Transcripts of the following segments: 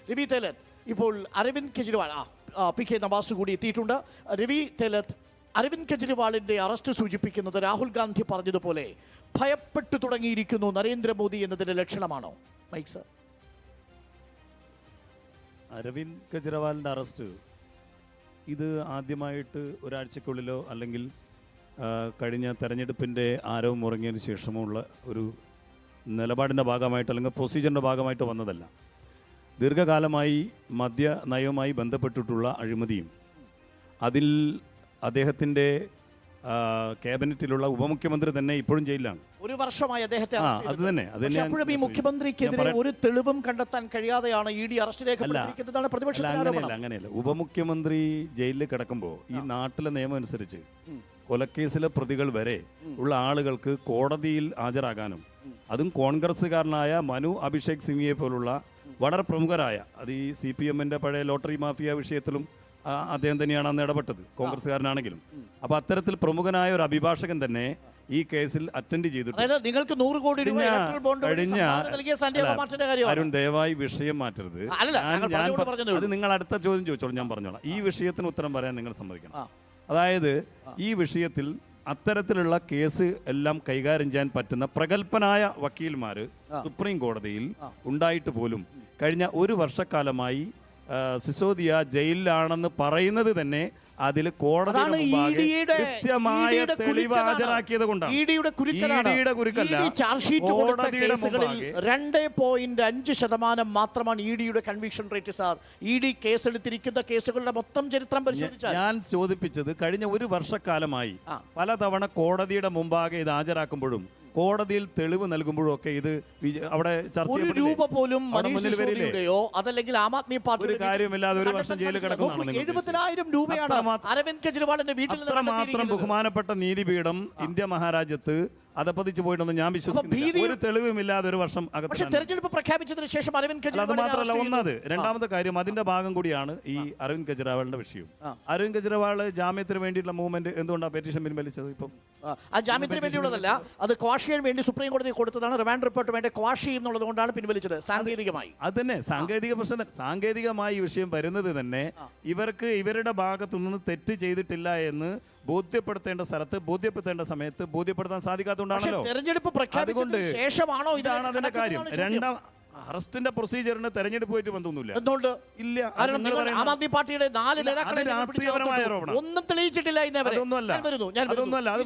രവി തേലത്ത്, ഇപ്പോൾ Aravind Kejriwal P K Nawaz കൂടി എത്തിയിട്ടുണ്ട്. രവി തേലത്ത്, അരവിന്ദ് കെജ്രിവാളിന്റെ അറസ്റ്റ് സൂചിപ്പിക്കുന്നത് രാഹുൽ ഗാന്ധി പറഞ്ഞതുപോലെ ഭയപ്പെട്ടു തുടങ്ങിയിരിക്കുന്നു നരേന്ദ്രമോദി എന്നതിന്റെ ലക്ഷണമാണോ? Mic sir. അരവിന്ദ് കെജ്രിവാളിൻ്റെ അറസ്റ്റ് ഇത് ആദ്യമായിട്ട് ഒരാഴ്ചക്കുള്ളിലോ അല്ലെങ്കിൽ കഴിഞ്ഞ തെരഞ്ഞെടുപ്പിൻ്റെ ആരവം മുറങ്ങിയതിന് ശേഷമുള്ള ഒരു നിലപാടിൻ്റെ ഭാഗമായിട്ട് അല്ലെങ്കിൽ പ്രൊസീജിയറിൻ്റെ ഭാഗമായിട്ട് വന്നതല്ല. ദീർഘകാലമായി മദ്യ നയവുമായി ബന്ധപ്പെട്ടിട്ടുള്ള അഴിമതിയും അതിൽ അദ്ദേഹത്തിൻ്റെ ക്യാബിനറ്റിലുള്ള ഉപമുഖ്യമന്ത്രി തന്നെ ഇപ്പോഴും ജയിലിലാണ്. ഒരു വർഷമായി അദ്ദേഹത്തെ അത് തന്നെ ഈ മുഖ്യമന്ത്രിക്കെതിരെ ഒരു തെളിവും കണ്ടെത്താൻ കഴിയാതെയാണ് ഇ.ഡി. അറസ്റ്റ് രേഖപ്പെടുത്തിയിരിക്കുന്നതാണ് പ്രതിപക്ഷത്തിന്റെ ആരോപണം. അങ്ങനെയല്ല, ഉപമുഖ്യമന്ത്രി ജയിലിൽ കിടക്കുമ്പോൾ ഈ നാട്ടിലെ നിയമം അനുസരിച്ച് കൊലക്കേസിലെ പ്രതികൾ വരെ ഉള്ള ആളുകൾക്ക് കോടതിയിൽ ഹാജരാകാനും അതും കോൺഗ്രസ്സുകാരനായ മനു അഭിഷേക് സിംഗിയെ പോലുള്ള വളരെ പ്രമുഖരായ, അത് ഈ CPM-ന്റെ പഴയ ലോട്ടറി മാഫിയ വിഷയത്തിലും അദ്ദേഹം തന്നെയാണ് അന്ന് ഇടപെട്ടത്, കോൺഗ്രസ്സുകാരനാണെങ്കിലും. അപ്പോൾ അത്തരത്തിൽ പ്രമുഖനായ ഒരു അഭിഭാഷകൻ തന്നെ ഈ കേസിൽ അറ്റൻഡ് ചെയ്തിട്ടുണ്ട്. നിങ്ങൾക്ക് 100 കോടി രൂപ അരുൺ, ദയവായി വിഷയം മാറ്റരുത്. അത് നിങ്ങൾ അടുത്ത ചോദ്യം ചോദിച്ചോളൂ, ഞാൻ പറഞ്ഞോളാം. ഈ വിഷയത്തിന് ഉത്തരം പറയാൻ നിങ്ങൾ സമ്മതിക്കണം. അതായത് ഈ വിഷയത്തിൽ അത്തരത്തിലുള്ള കേസ് എല്ലാം കൈകാര്യം ചെയ്യാൻ പറ്റുന്ന പ്രഗത്ഭനായ വക്കീൽമാർ സുപ്രീം കോടതിയിൽ ഉണ്ടായിട്ട് പോലും കഴിഞ്ഞ ഒരു വർഷക്കാലമായി സിസോദിയ ജയിലിലാണെന്ന് പറയുന്നത് തന്നെ അതിൽ കോടതി കൃത്യമായ തെളിവ് ഹാജരാക്കിയത് കൊണ്ടാണ്. 2.5% മാത്രമാണ് ഇഡിയുടെ കൺവിക്ഷൻ റേറ്റ്. സാർ, ഇഡി കേസെടുത്തിരിക്കുന്ന കേസുകളുടെ മൊത്തം ചരിത്രം പരിശോധിച്ചാൽ ഞാൻ ചോദിപ്പിച്ചത് കഴിഞ്ഞ ഒരു വർഷക്കാലമായി പലതവണ കോടതിയുടെ മുമ്പാകെ ഇത് ഹാജരാക്കുമ്പോഴും കോടതിയിൽ തെളിവ് നൽകുമ്പോഴും ഒക്കെ ഇത് അവിടെ ചർച്ച രൂപ പോലും അതല്ലെങ്കിൽ ആം ആദ്മി പാർട്ടി ഒരു കാര്യമില്ലാതെ ഒരു വർഷം ജയിലിൽ കിടക്കുന്നതാണ്. 70,000 രൂപയാണ് അരവിന്ദ് കെജ്രിവാളിന്റെ വീട്ടിൽ മാത്രം ബഹുമാനപ്പെട്ട നീതിപീഠം ഇന്ത്യ മഹാരാജ്യത്ത് അതപ്പതിച്ചു പോയിട്ടൊന്നും ഞാൻ വിശ്വസിക്കുന്നില്ല. ഒരു തെളിവുമില്ലാതെ ഒരു വർഷം അകത്ത്. തെരഞ്ഞെടുപ്പ് പ്രഖ്യാപിച്ചതിന് ശേഷം അരവിന്ദ് കെജ്രിവാൾ അത് മാത്രമല്ല, ഒന്നത് രണ്ടാമത്തെ കാര്യം അതിന്റെ ഭാഗം കൂടിയാണ് ഈ അരവിന്ദ് കെജ്രിവാളിന്റെ വിഷയം. അരവിന്ദ് കെജ്രിവാൾ ജാമ്യത്തിന് വേണ്ടിയിട്ടുള്ള മൂവ്മെന്റ് എന്തുകൊണ്ടാണ് പെറ്റീഷൻ പിൻവലിച്ചത്? ഇപ്പം ആ ജാമ്യത്തിന് വേണ്ടിയുള്ളതല്ല, അത് ക്വാഷിന് വേണ്ടി സുപ്രീം കോടതി കൊടുത്തതാണ്. റിമാൻഡ് റിപ്പോർട്ട് വേണ്ടി ക്വാഷി എന്നുള്ളത് കൊണ്ടാണ് പിൻവലിച്ചത്. സാങ്കേതികമായി അത് തന്നെ സാങ്കേതിക പ്രശ്നം. സാങ്കേതികമായി ഈ വിഷയം വരുന്നത് തന്നെ ഇവർക്ക് ഇവരുടെ ഭാഗത്തു നിന്ന് തെറ്റ് ചെയ്തിട്ടില്ല എന്ന് ബോധ്യപ്പെടുത്തേണ്ട സ്ഥലത്ത് ബോധ്യപ്പെടുത്തേണ്ട സമയത്ത് ബോധ്യപ്പെടുത്താൻ സാധിക്കാത്തതുകൊണ്ടാണല്ലോ. തെരഞ്ഞെടുപ്പ് പ്രഖ്യാപിച്ചതിന് ശേഷമാണോ? ഇതാണ് അതിന്റെ കാര്യം. രണ്ടാം അറസ്റ്റിന്റെ പ്രൊസീജിയറിന് തെരഞ്ഞെടുപ്പുമായിട്ട് ബന്ധമൊന്നുമില്ല. എന്തുകൊണ്ട് ഇല്ല? ആം ആദ്മി പാർട്ടിയുടെ 4 നേതാക്കളെ ഒന്നും തെളിയിച്ചിട്ടില്ല. അതൊന്നുമല്ല. അത്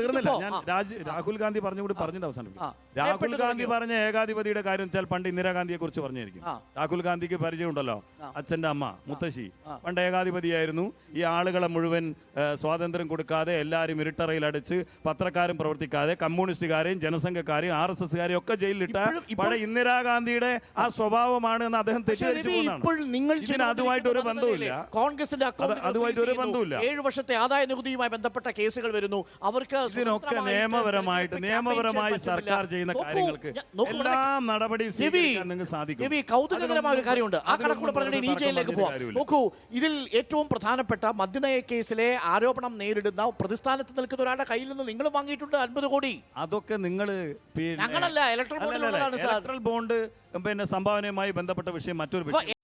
തീർന്നില്ല. ഞാൻ രാഹുൽ ഗാന്ധി പറഞ്ഞുകൂടി പറഞ്ഞിട്ട് അവസാനിപ്പിക്കും. രാഹുൽ ഗാന്ധി പറഞ്ഞ ഏകാധിപതിയുടെ കാര്യം വെച്ചാൽ പണ്ട് ഇന്ദിരാഗാന്ധിയെ കുറിച്ച് പറഞ്ഞായിരിക്കും. രാഹുൽ ഗാന്ധിക്ക് പരിചയമുണ്ടല്ലോ, അച്ഛന്റെ അമ്മ മുത്തശ്ശി പണ്ട് ഏകാധിപതിയായിരുന്നു. ഈ ആളുകളെ മുഴുവൻ സ്വാതന്ത്ര്യം കൊടുക്കാതെ എല്ലാവരും ഇരുട്ടറയിൽ അടിച്ച് പത്രക്കാരും പ്രവർത്തിക്കാതെ കമ്മ്യൂണിസ്റ്റുകാരെയും ജനസംഘക്കാരെയും RSSകാരെയും ഒക്കെ ജയിലിലിട്ട പഴയ ഇന്ദിരാഗാന്ധി ആ സ്വഭാവമാണ് എന്ന് അദ്ദേഹം തെറ്റിദ്ധരിച്ചു പോകുന്നതാണ്. അതുമായിട്ട് ഒരു ബന്ധവുമില്ല. കോൺഗ്രസിന്റെ അതുമായിട്ട് ഒരു ബന്ധവുമില്ല. 7 വർഷത്തെ ആദായ നികുതിയുമായി ബന്ധപ്പെട്ട കേസുകൾ വരുന്നു. അവർക്ക് ഇതിനൊക്കെ നിയമപരമായി സർക്കാർ ചെയ്യുന്ന കാര്യങ്ങൾക്ക് എല്ലാം നടപടി സ്വീകരിക്കാൻ നിങ്ങൾക്ക് സാധിക്കും. കൗതുകകരമായ ഒരു കാര്യമുണ്ട്. ആ കണക്കൂടെ പറഞ്ഞിട്ട് ഈ ജയിലിലേക്ക് പോകാം. നോക്കൂ, ഇതിൽ ഏറ്റവും പ്രധാനപ്പെട്ട മദ്യനയ കേസിലെ ആരോപണം നേരിടുന്ന പ്രതിസ്ഥാനത്ത് നിൽക്കുന്ന ഒരാളുടെ കയ്യിൽ നിന്ന് നിങ്ങൾ വാങ്ങിയിട്ടുണ്ട് 50 കോടി. അതൊക്കെ നിങ്ങൾ ഞങ്ങളല്ല, ഇലക്ട്രൽ ബോണ്ട് സംഭാവനയുമായി ബന്ധപ്പെട്ട വിഷയം മറ്റൊരു വിഷയം.